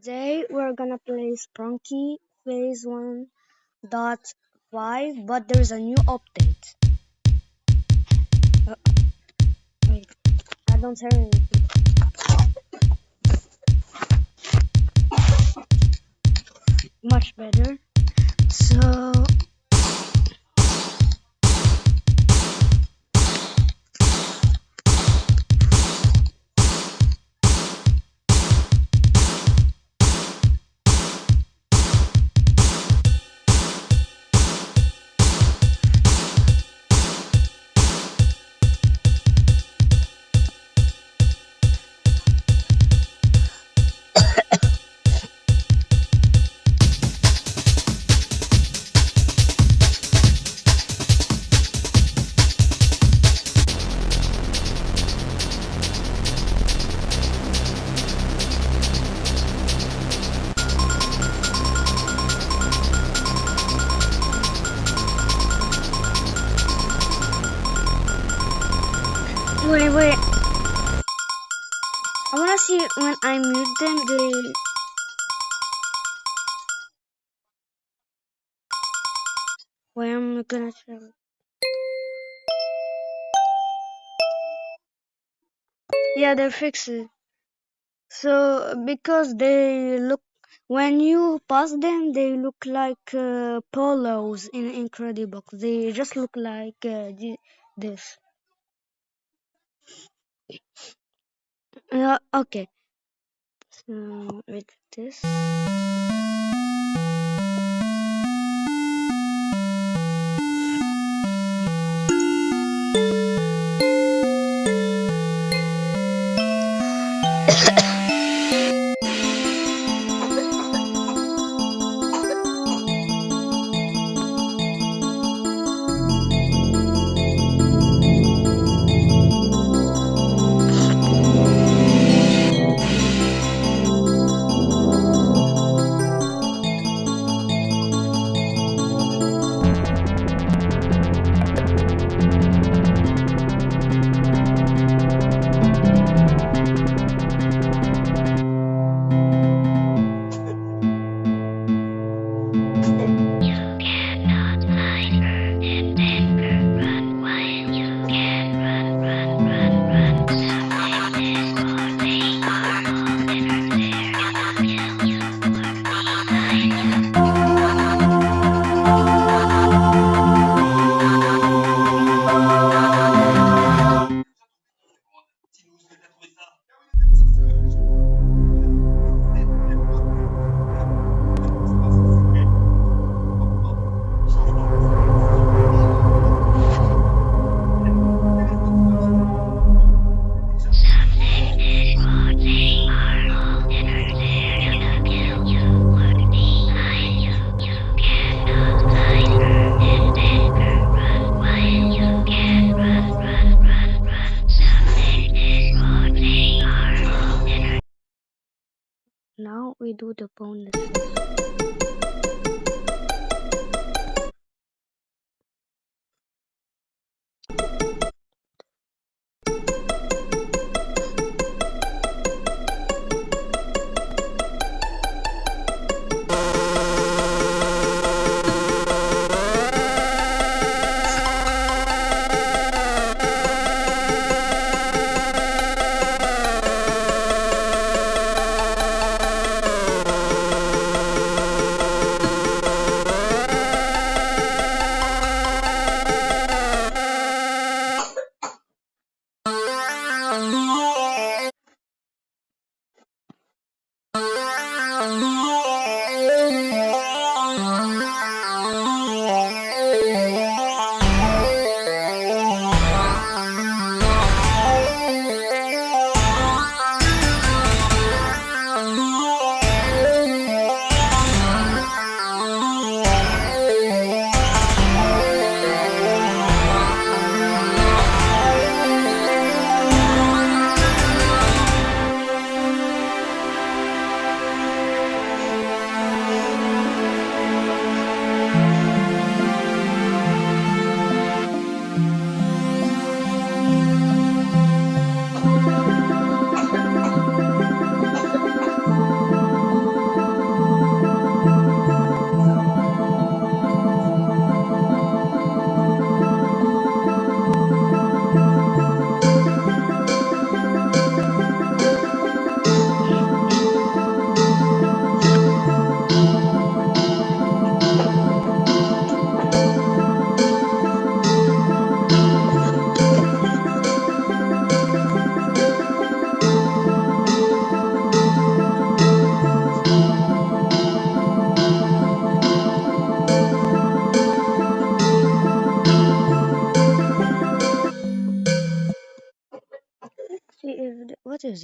Today we're gonna play Sprunky Phase 1.5, but there's a new update. Uh, Wait, I don't hear anything. Much better. So wait. I wanna see when I mute them. They where I'm gonna show. Yeah, they're fixed. So because they look when you pass them, they look like polos in Incredibox. They just look like this. Okay. So with this. Now we do the bonus.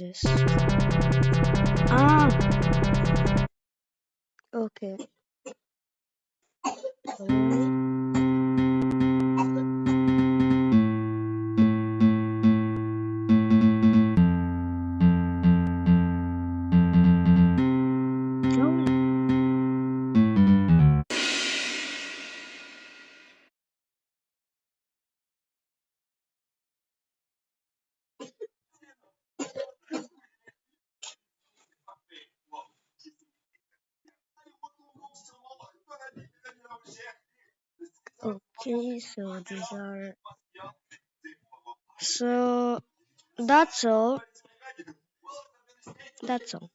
is this? Ah, okay. Sorry. No. Okay, so these are. So that's all. That's all.